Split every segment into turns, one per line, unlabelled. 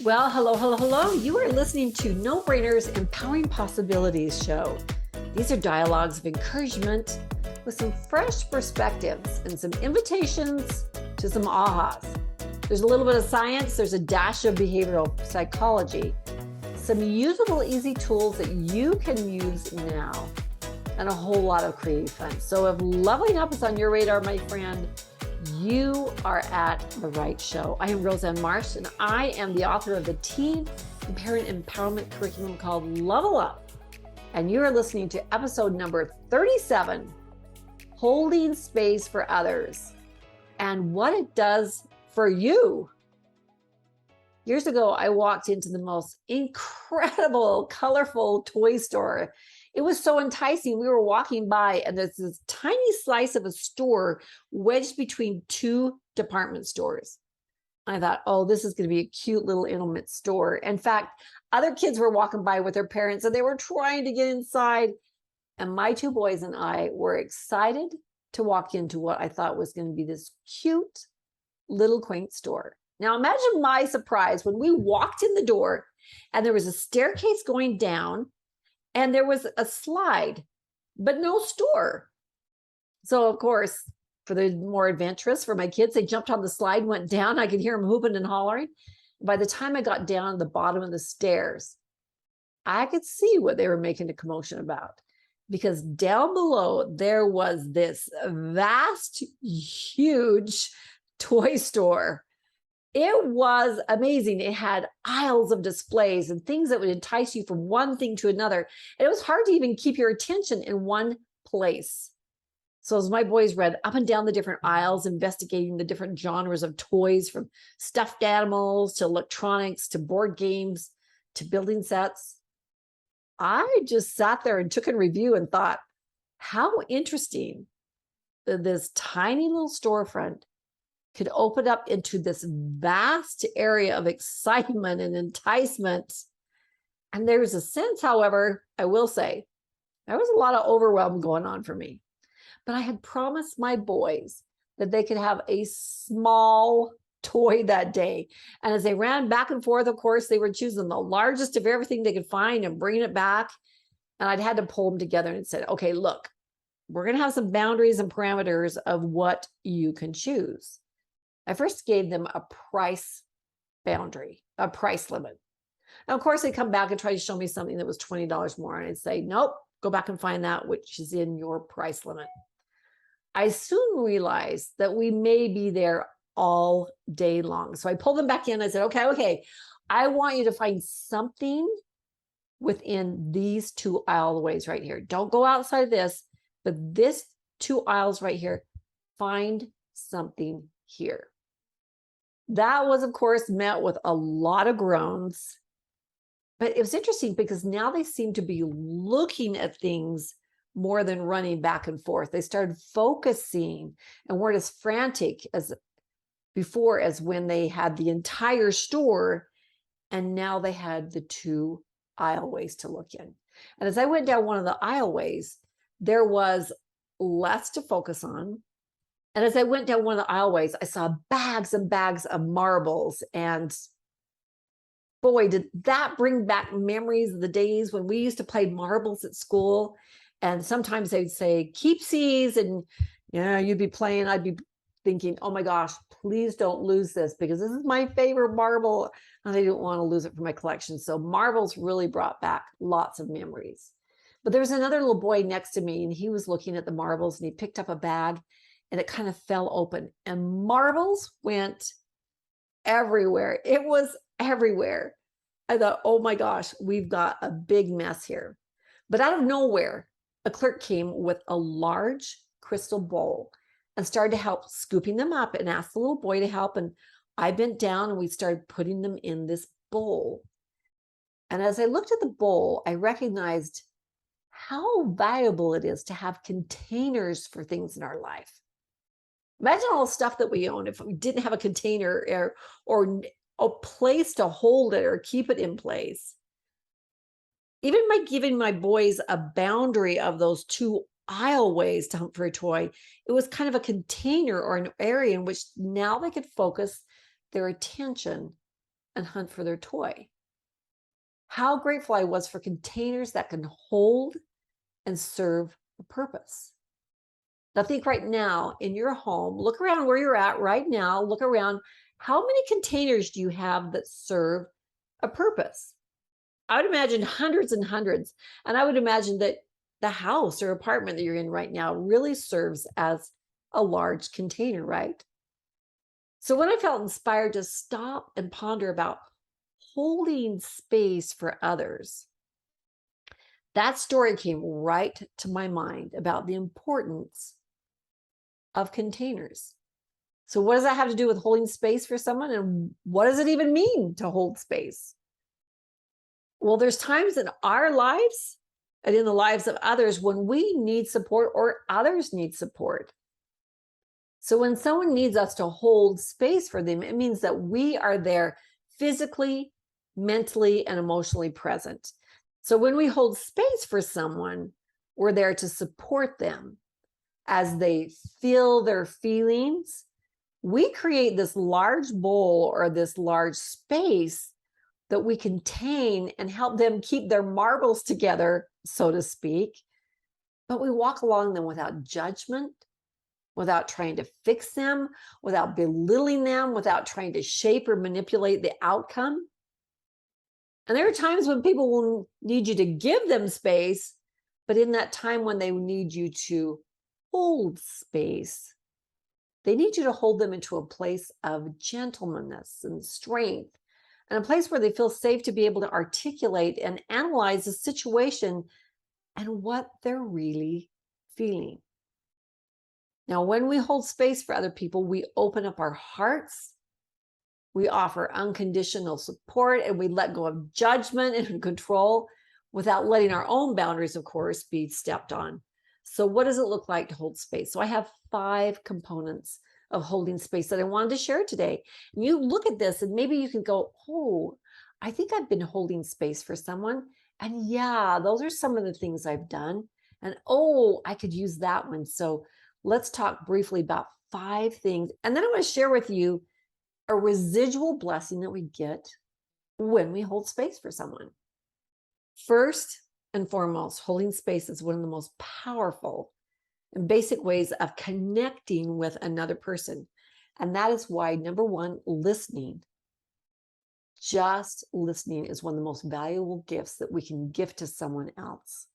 Well, hello, hello, hello. You are listening to No Brainers Empowering Possibilities show. These are dialogues of encouragement with some fresh perspectives and some invitations to some ahas. There's a little bit of science, there's a dash of behavioral psychology, some usable, easy tools that you can use now, and a whole lot of creative fun. So if leveling up is on your radar, my friend, you are at the right show. I am Roseanne Marsh, and I am the author of the teen and parent empowerment curriculum called Level Up. And you are listening to episode number 37, Holding Space for Others, and what it does for you. Years ago, I walked into the most incredible, colorful toy store. It was so enticing. We were walking by, and there's this tiny slice of a store wedged between two department stores. I thought, oh, this is going to be a cute little intimate store. In fact, other kids were walking by with their parents, and they were trying to get inside. And my two boys and I were excited to walk into what I thought was going to be this cute little quaint store. Now, imagine my surprise when we walked in the door, and there was a staircase going down, and there was a slide, but no store. So, of course, for the more adventurous, for my kids, they jumped on the slide, went down. I could hear them whooping and hollering. By the time I got down to the bottom of the stairs, I could see what they were making a commotion about. Because down below, there was this vast, huge toy store. It was amazing. It had aisles of displays and things that would entice you from one thing to another. And it was hard to even keep your attention in one place. So as my boys read up and down the different aisles, investigating the different genres of toys, from stuffed animals to electronics to board games to building sets, I just sat there and took a review and thought, how interesting that this tiny little storefront could open up into this vast area of excitement and enticement. And there's a sense, however, I will say, there was a lot of overwhelm going on for me. But I had promised my boys that they could have a small toy that day. And as they ran back and forth, of course, they were choosing the largest of everything they could find and bringing it back. And I'd had to pull them together and said, okay, look, we're going to have some boundaries and parameters of what you can choose. I first gave them a price boundary, a price limit. Now, of course, they come back and try to show me something that was $20 more. And I'd say, nope, go back and find that which is in your price limit. I soon realized that we may be there all day long. So I pulled them back in. I said, okay, I want you to find something within these two aisleways right here. Don't go outside this, but this two aisles right here, find something here. That was, of course, met with a lot of groans. But it was interesting because now they seem to be looking at things more than running back and forth. They started focusing and weren't as frantic as before, as when they had the entire store, and now they had the two aisleways to look in. And as I went down one of the aisleways, there was less to focus on. And as I went down one of the aisleways, I saw bags and bags of marbles. And boy, did that bring back memories of the days when we used to play marbles at school. And sometimes they'd say, keep these. And you'd be playing. I'd be thinking, oh my gosh, please don't lose this, because this is my favorite marble. And I didn't want to lose it from my collection. So marbles really brought back lots of memories. But there was another little boy next to me, and he was looking at the marbles, and he picked up a bag, and it kind of fell open, and marbles went everywhere. It was everywhere. I thought, oh my gosh, we've got a big mess here. But out of nowhere, a clerk came with a large crystal bowl and started to help scooping them up, and asked the little boy to help. And I bent down, and we started putting them in this bowl. And as I looked at the bowl, I recognized how valuable it is to have containers for things in our life. Imagine all the stuff that we own if we didn't have a container or a place to hold it or keep it in place. Even by giving my boys a boundary of those two aisleways to hunt for a toy, it was kind of a container or an area in which now they could focus their attention and hunt for their toy. How grateful I was for containers that can hold and serve a purpose. Now, think right now in your home, look around where you're at right now, look around. How many containers do you have that serve a purpose? I would imagine hundreds and hundreds. And I would imagine that the house or apartment that you're in right now really serves as a large container, right? So when I felt inspired to stop and ponder about holding space for others, that story came right to my mind about the importance of containers. So what does that have to do with holding space for someone? And what does it even mean to hold space? Well, there's times in our lives and in the lives of others when we need support or others need support. So when someone needs us to hold space for them, it means that we are there physically, mentally, and emotionally present. So when we hold space for someone, we're there to support them as they feel their feelings. We create this large bowl or this large space that we contain and help them keep their marbles together, so to speak. But we walk along them without judgment, without trying to fix them, without belittling them, without trying to shape or manipulate the outcome. And there are times when people will need you to give them space, but in that time when they need you to hold space, they need you to hold them into a place of gentleness and strength, and a place where they feel safe to be able to articulate and analyze the situation and what they're really feeling. Now, when we hold space for other people, we open up our hearts, we offer unconditional support, and we let go of judgment and control without letting our own boundaries, of course, be stepped on. So what does it look like to hold space? So I have 5 components of holding space that I wanted to share today. And you look at this and maybe you can go, oh, I think I've been holding space for someone. And yeah, those are some of the things I've done. And oh, I could use that one. So let's talk briefly about 5 things. And then I want to share with you a residual blessing that we get when we hold space for someone. First and foremost, holding space is one of the most powerful and basic ways of connecting with another person. And that is why, number 1, listening. Just listening is one of the most valuable gifts that we can give to someone else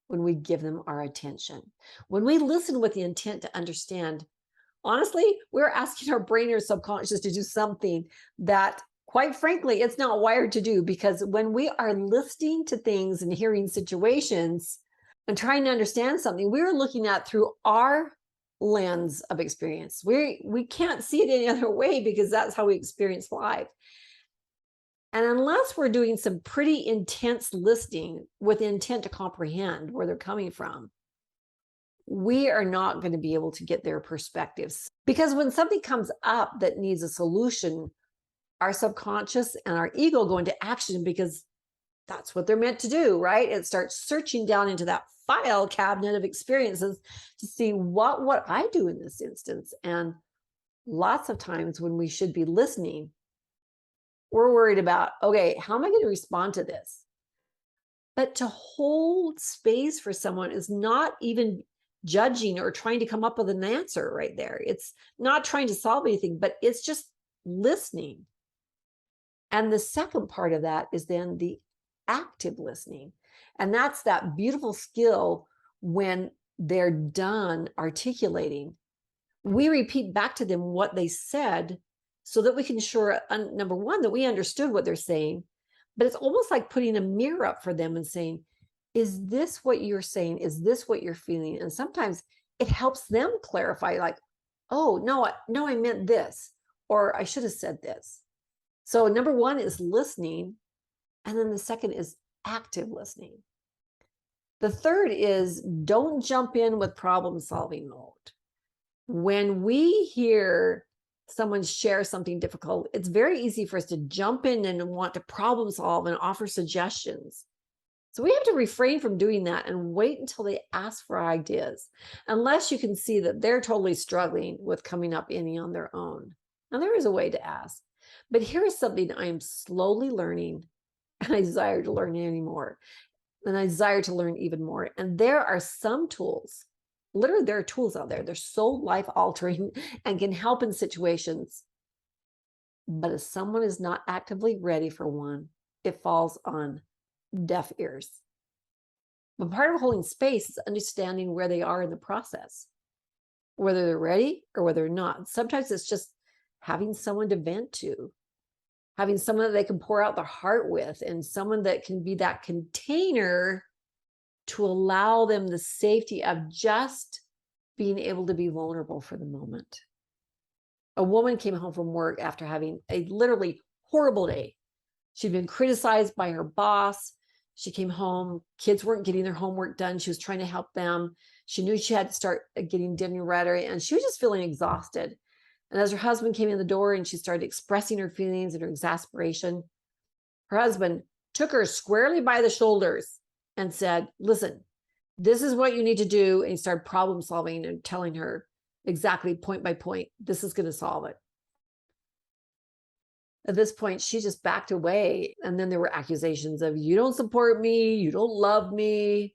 when we give them our attention. When we listen with the intent to understand, honestly, we're asking our brain or subconscious to do something that, quite frankly, it's not wired to do, because when we are listening to things and hearing situations and trying to understand something, we're looking at through our lens of experience. We can't see it any other way because that's how we experience life. And unless we're doing some pretty intense listening with intent to comprehend where they're coming from, we are not going to be able to get their perspectives. Because when something comes up that needs a solution, our subconscious and our ego go into action because that's what they're meant to do, right? It starts searching down into that file cabinet of experiences to see what would I do in this instance. And lots of times when we should be listening, we're worried about, okay, how am I going to respond to this? But to hold space for someone is not even judging or trying to come up with an answer right there. It's not trying to solve anything, but it's just listening. And the second part of that is then the active listening. And that's that beautiful skill when they're done articulating. We repeat back to them what they said so that we can ensure, number 1, that we understood what they're saying. But it's almost like putting a mirror up for them and saying, is this what you're saying? Is this what you're feeling? And sometimes it helps them clarify, like, oh, no, I meant this, or I should have said this. So number 1 is listening. And then the second is active listening. The third is don't jump in with problem solving mode. When we hear someone share something difficult, it's very easy for us to jump in and want to problem solve and offer suggestions. So we have to refrain from doing that and wait until they ask for ideas, unless you can see that they're totally struggling with coming up any on their own. Now, there is a way to ask. But here is something I am slowly learning, and I desire to learn anymore. And I desire to learn even more. And there are some tools, literally, there are tools out there. They're so life altering and can help in situations. But if someone is not actively ready for one, it falls on deaf ears. But part of holding space is understanding where they are in the process, whether they're ready or whether they're not. Sometimes it's just having someone to vent to, having someone that they can pour out their heart with, and someone that can be that container to allow them the safety of just being able to be vulnerable for the moment. A woman came home from work after having a literally horrible day. She'd been criticized by her boss. She came home, kids weren't getting their homework done. She was trying to help them. She knew she had to start getting dinner ready, and she was just feeling exhausted. And as her husband came in the door and she started expressing her feelings and her exasperation, her husband took her squarely by the shoulders and said, listen, this is what you need to do. And he started problem solving and telling her exactly point by point, this is going to solve it. At this point, she just backed away. And then there were accusations of, you don't support me, you don't love me.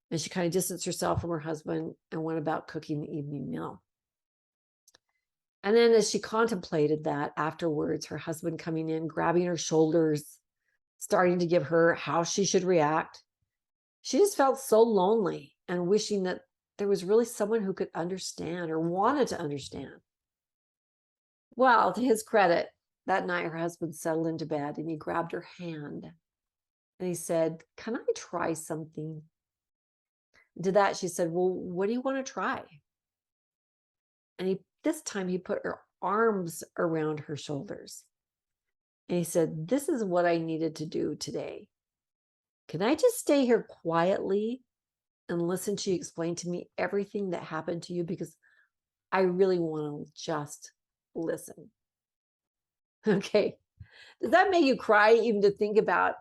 And she kind of distanced herself from her husband and went about cooking the evening meal. And then as she contemplated that afterwards, her husband coming in, grabbing her shoulders, starting to give her how she should react, she just felt so lonely and wishing that there was really someone who could understand or wanted to understand. Well, to his credit, that night her husband settled into bed and he grabbed her hand and he said, can I try something? And to that she said, well, what do you want to try? And this time he put her arms around her shoulders. And he said, this is what I needed to do today. Can I just stay here quietly and listen to you explain to me everything that happened to you? Because I really want to just listen. Okay. Does that make you cry even to think about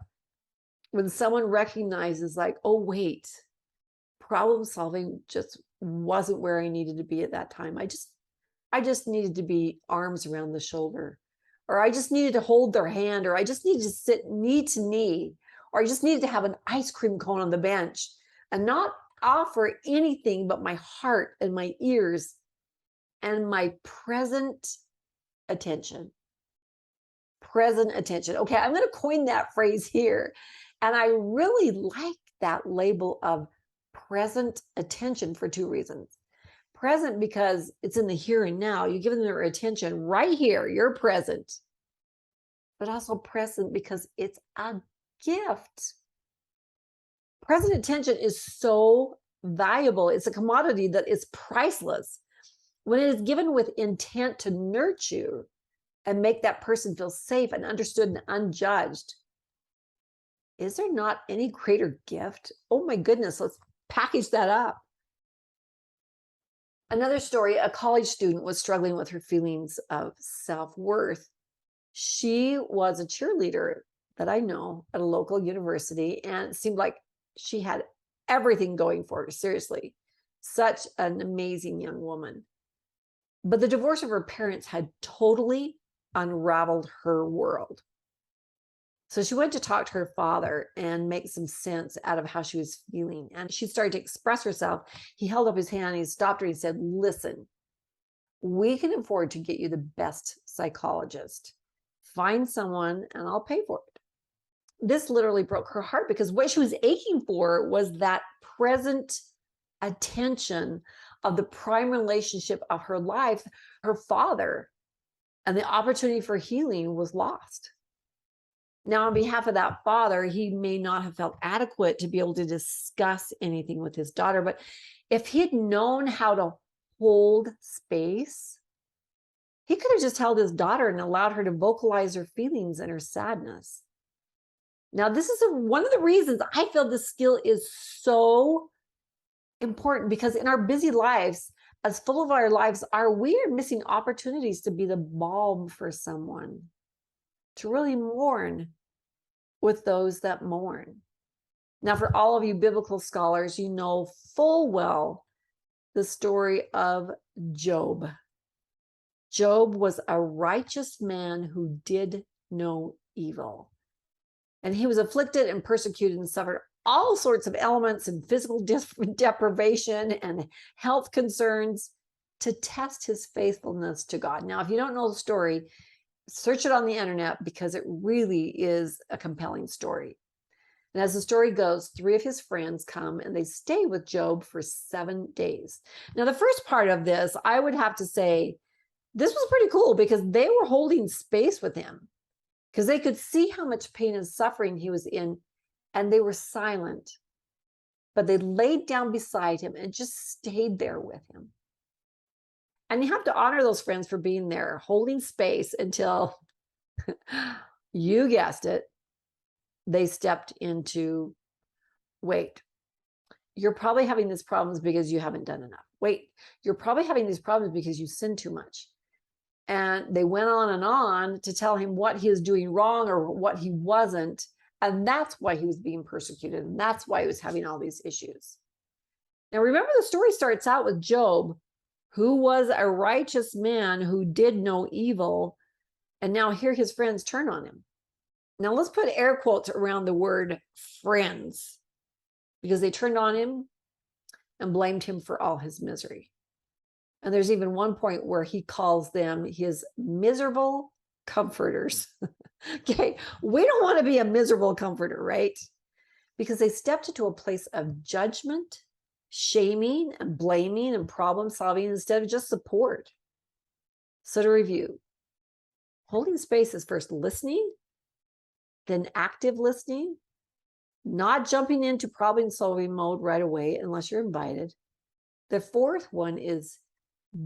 when someone recognizes like, oh, wait, problem solving just wasn't where I needed to be at that time. I just needed to be arms around the shoulder, or I just needed to hold their hand, or I just needed to sit knee to knee, or I just needed to have an ice cream cone on the bench and not offer anything but my heart and my ears and my present attention. Present attention. Okay, I'm going to coin that phrase here. And I really like that label of present attention for two reasons. Present because it's in the here and now. You're giving their attention right here. You're present. But also present because it's a gift. Present attention is so valuable. It's a commodity that is priceless. When it is given with intent to nurture and make that person feel safe and understood and unjudged, is there not any greater gift? Oh my goodness, let's package that up. Another story, a college student was struggling with her feelings of self-worth. She was a cheerleader that I know at a local university, and it seemed like she had everything going for her, seriously. Such an amazing young woman. But the divorce of her parents had totally unraveled her world. So she went to talk to her father and make some sense out of how she was feeling. And she started to express herself. He held up his hand, he stopped her, and he said, listen, we can afford to get you the best psychologist. Find someone and I'll pay for it. This literally broke her heart because what she was aching for was that present attention of the prime relationship of her life, her father, and the opportunity for healing was lost. Now, on behalf of that father, he may not have felt adequate to be able to discuss anything with his daughter, but if he had known how to hold space, he could have just held his daughter and allowed her to vocalize her feelings and her sadness. Now, this is one of the reasons I feel this skill is so important, because in our busy lives, as full of our lives are, we are missing opportunities to be the balm for someone, to really mourn with those that mourn. Now, for all of you biblical scholars, you know full well the story of Job. Job was a righteous man who did no evil. And he was afflicted and persecuted and suffered all sorts of elements and physical deprivation and health concerns to test his faithfulness to God. Now, if you don't know the story, search it on the internet because it really is a compelling story. And as the story goes, 3 of his friends come and they stay with Job for 7 days. Now, the first part of this, I would have to say, this was pretty cool because they were holding space with him because they could see how much pain and suffering he was in, and they were silent. But they laid down beside him and just stayed there with him. And you have to honor those friends for being there, holding space until, you guessed it, they stepped into, wait, you're probably having these problems because you haven't done enough. Wait, you're probably having these problems because you sin too much. And they went on and on to tell him what he was doing wrong or what he wasn't. And that's why he was being persecuted. And that's why he was having all these issues. Now, remember, the story starts out with Job, who was a righteous man who did no evil. And now here his friends turn on him. Now, let's put air quotes around the word friends, because they turned on him and blamed him for all his misery. And there's even one point where he calls them his miserable comforters. Okay, we don't want to be a miserable comforter, right? Because they stepped into a place of judgment, shaming, and blaming and problem solving instead of just support. So to review, holding space is first listening, then active listening, not jumping into problem solving mode right away unless you're invited. The fourth one is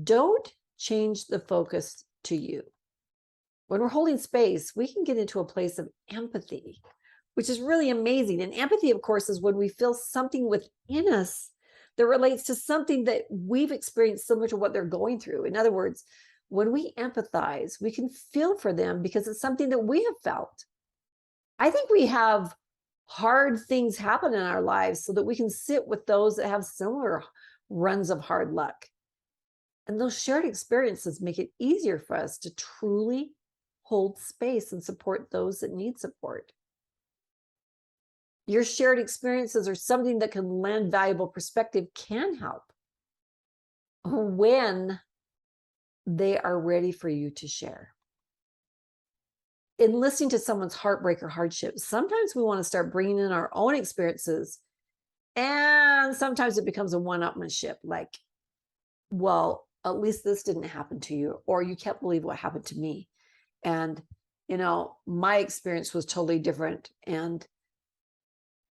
don't change the focus to you. When we're holding space, we can get into a place of empathy, which is really amazing. And empathy, of course, is when we feel something within us that relates to something that we've experienced similar to what they're going through. In other words, when we empathize, we can feel for them because it's something that we have felt. I think we have hard things happen in our lives so that we can sit with those that have similar runs of hard luck. And those shared experiences make it easier for us to truly hold space and support those that need support. Your shared experiences or something that can lend valuable perspective can help when they are ready for you to share. In listening to someone's heartbreak or hardship, sometimes we want to start bringing in our own experiences, and sometimes it becomes a one-upmanship, like, well, at least this didn't happen to you, or you can't believe what happened to me. And, my experience was totally different. And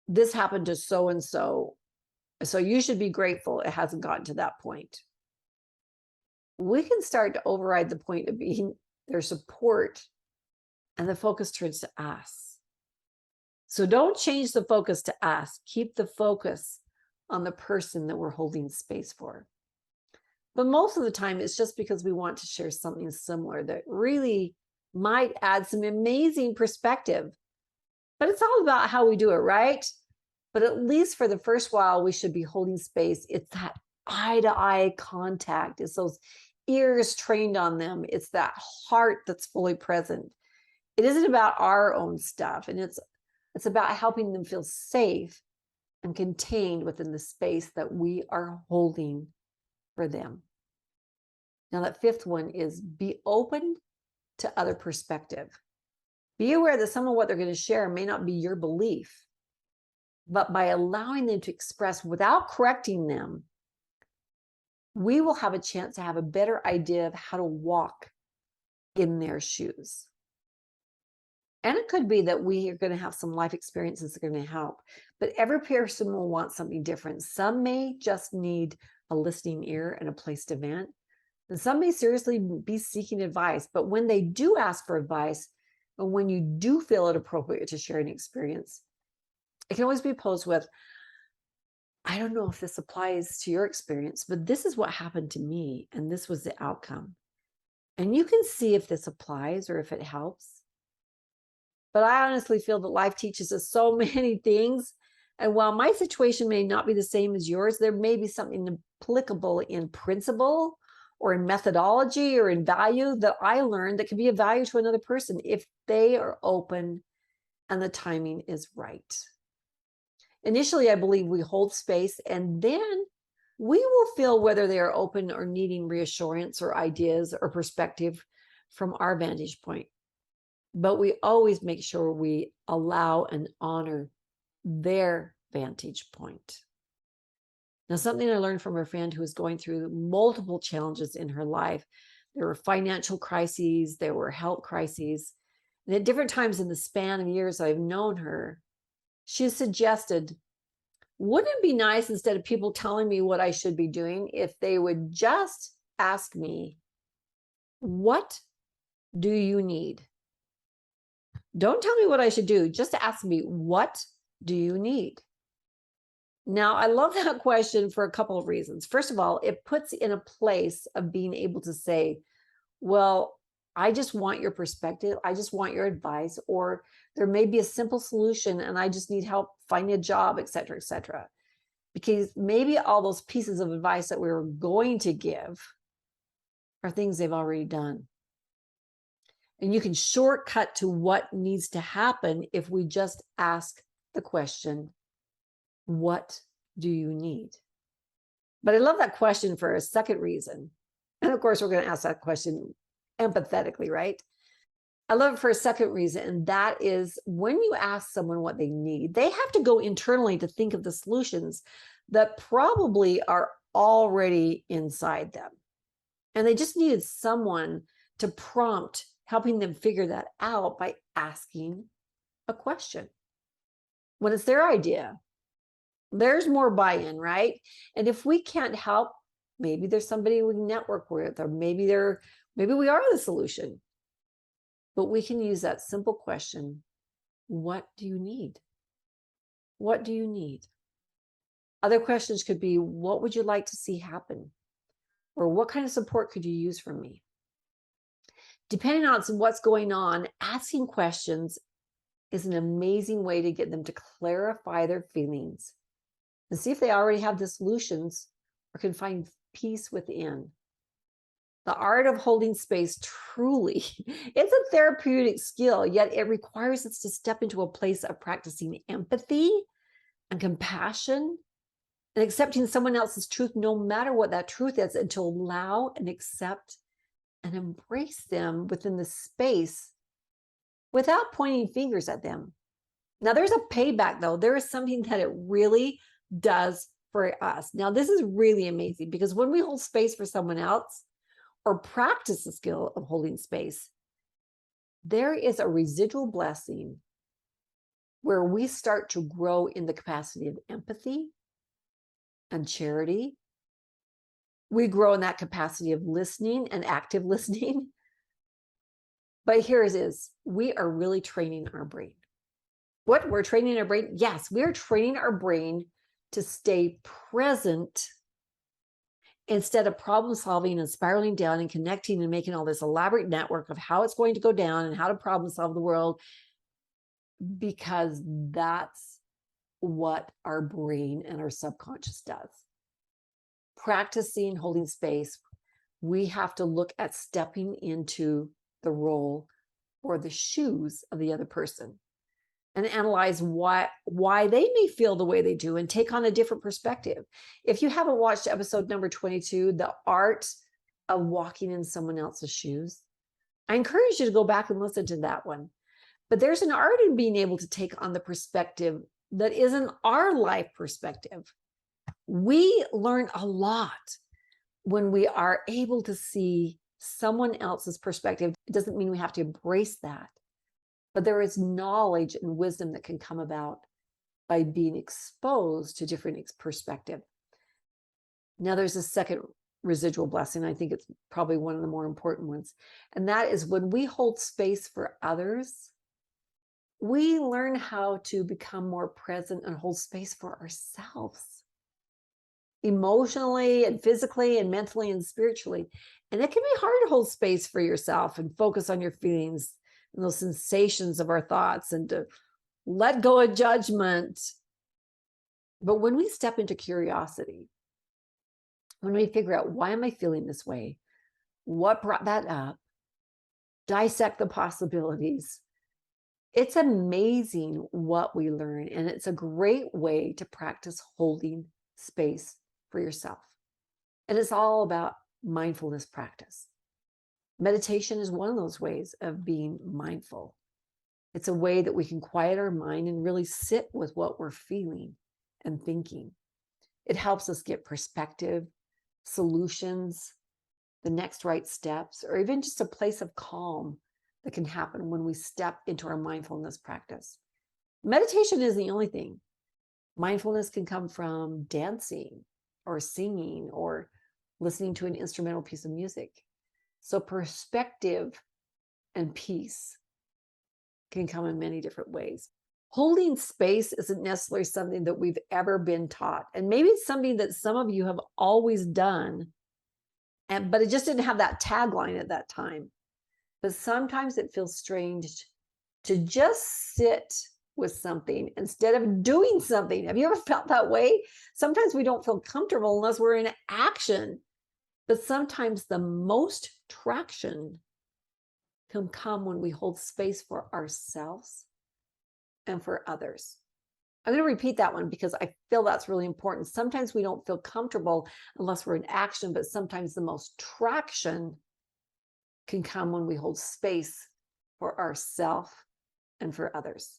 this happened to so-and-so. So you should be grateful it hasn't gotten to that point. We can start to override the point of being their support, and the focus turns to us. So don't change the focus to us. Keep the focus on the person that we're holding space for. But most of the time, it's just because we want to share something similar that really might add some amazing perspective. But it's all about how we do it, right? But at least for the first while, we should be holding space. It's that eye-to-eye contact. It's those ears trained on them. It's that heart that's fully present. It isn't about our own stuff. And it's about helping them feel safe and contained within the space that we are holding for them. Now, that fifth one is be open to other perspective. Be aware that some of what they're going to share may not be your belief, but by allowing them to express without correcting them, we will have a chance to have a better idea of how to walk in their shoes. And it could be that we are going to have some life experiences that are going to help, but every person will want something different. Some may just need a listening ear and a place to vent, and some may seriously be seeking advice. But when they do ask for advice, and when you do feel it appropriate to share an experience, it can always be posed with, I don't know if this applies to your experience, but this is what happened to me, and this was the outcome. And you can see if this applies or if it helps. But I honestly feel that life teaches us so many things. And while my situation may not be the same as yours, there may be something applicable in principle or in methodology or in value that I learned that can be of value to another person if they are open and the timing is right. Initially, I believe we hold space and then we will feel whether they are open or needing reassurance or ideas or perspective from our vantage point. But we always make sure we allow and honor their vantage point. Now, something I learned from a friend who was going through multiple challenges in her life. There were financial crises, there were health crises. And at different times in the span of years I've known her, she suggested, wouldn't it be nice, instead of people telling me what I should be doing, if they would just ask me, what do you need? Don't tell me what I should do. Just ask me, what do you need? Now, I love that question for a couple of reasons. First of all, it puts in a place of being able to say, well, I just want your perspective. I just want your advice, or there may be a simple solution and I just need help finding a job, et cetera, et cetera. Because maybe all those pieces of advice that we were going to give are things they've already done. And you can shortcut to what needs to happen if we just ask the question, what do you need? But I love that question for a second reason. And of course, we're going to ask that question empathetically, right? I love it for a second reason, and that is when you ask someone what they need, they have to go internally to think of the solutions that probably are already inside them. And they just needed someone to prompt helping them figure that out by asking a question. When it's their idea, there's more buy-in, right? And if we can't help, maybe there's somebody we network with, or maybe we are the solution. But we can use that simple question, what do you need? What do you need? Other questions could be, what would you like to see happen? Or what kind of support could you use from me? Depending on what's going on, asking questions is an amazing way to get them to clarify their feelings and see if they already have the solutions or can find peace within. The art of holding space truly, it's a therapeutic skill, yet it requires us to step into a place of practicing empathy and compassion and accepting someone else's truth, no matter what that truth is, and to allow and accept and embrace them within the space without pointing fingers at them. Now, there's a payback, though. There is something that it really does for us. Now, this is really amazing because when we hold space for someone else or practice the skill of holding space, there is a residual blessing where we start to grow in the capacity of empathy and charity. We grow in that capacity of listening and active listening. But here it is. We are really training our brain. What? We're training our brain? Yes, we're training our brain to stay present instead of problem solving and spiraling down and connecting and making all this elaborate network of how it's going to go down and how to problem solve the world, because that's what our brain and our subconscious does. Practicing holding space, we have to look at stepping into the role or the shoes of the other person and analyze why they may feel the way they do and take on a different perspective. If you haven't watched episode number 22, The Art of Walking in Someone Else's Shoes, I encourage you to go back and listen to that one. But there's an art in being able to take on the perspective that isn't our life perspective. We learn a lot when we are able to see someone else's perspective. It doesn't mean we have to embrace that, but there is knowledge and wisdom that can come about by being exposed to different perspective. Now, there's a second residual blessing. I think it's probably one of the more important ones. And that is when we hold space for others, we learn how to become more present and hold space for ourselves, emotionally and physically and mentally and spiritually. And it can be hard to hold space for yourself and focus on your feelings and those sensations of our thoughts and to let go of judgment. But when we step into curiosity, when we figure out, why am I feeling this way? what brought that up, dissect the possibilities. It's amazing what we learn, and it's a great way to practice holding space for yourself. And it's all about mindfulness practice. Meditation is one of those ways of being mindful. It's a way that we can quiet our mind and really sit with what we're feeling and thinking. It helps us get perspective, solutions, the next right steps, or even just a place of calm that can happen when we step into our mindfulness practice. Meditation isn't the only thing. Mindfulness can come from dancing or singing or listening to an instrumental piece of music. So perspective and peace can come in many different ways. Holding space isn't necessarily something that we've ever been taught. And maybe it's something that some of you have always done, but it just didn't have that tagline at that time. But sometimes it feels strange to just sit with something instead of doing something. Have you ever felt that way? Sometimes we don't feel comfortable unless we're in action. But sometimes the most traction can come when we hold space for ourselves and for others. I'm going to repeat that one because I feel that's really important. Sometimes we don't feel comfortable unless we're in action, but sometimes the most traction can come when we hold space for ourselves and for others.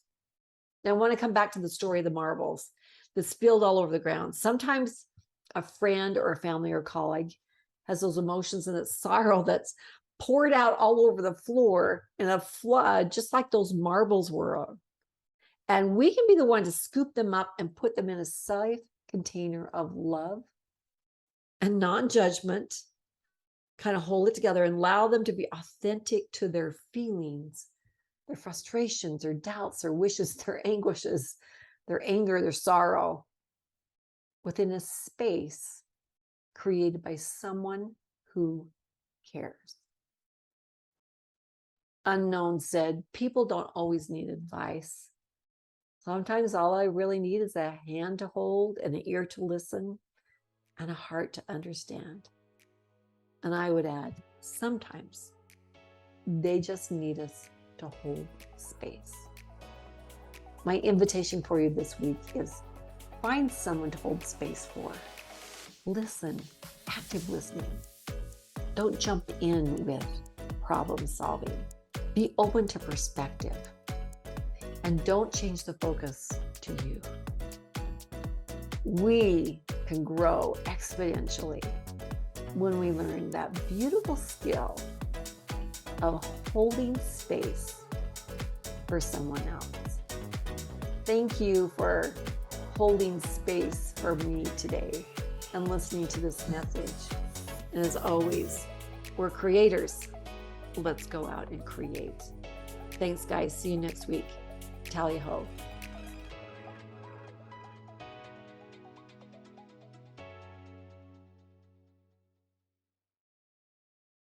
Now, I want to come back to the story of the marbles that spilled all over the ground. Sometimes a friend or a family or colleague has those emotions and that sorrow that's poured out all over the floor in a flood, just like those marbles were. And we can be the one to scoop them up and put them in a safe container of love and non-judgment, kind of hold it together and allow them to be authentic to their feelings, their frustrations, their doubts, their wishes, their anguishes, their anger, their sorrow, within a space created by someone who cares. Unknown said, people don't always need advice. Sometimes all I really need is a hand to hold, and an ear to listen, and a heart to understand. And I would add, sometimes they just need us to hold space. My invitation for you this week is find someone to hold space for. Listen, active listening. Don't jump in with problem solving. Be open to perspective. And don't change the focus to you. We can grow exponentially when we learn that beautiful skill of holding space for someone else. Thank you for holding space for me today and listening to this message. And as always, we're creators. Let's go out and create. Thanks, guys. See you next week. Tally ho.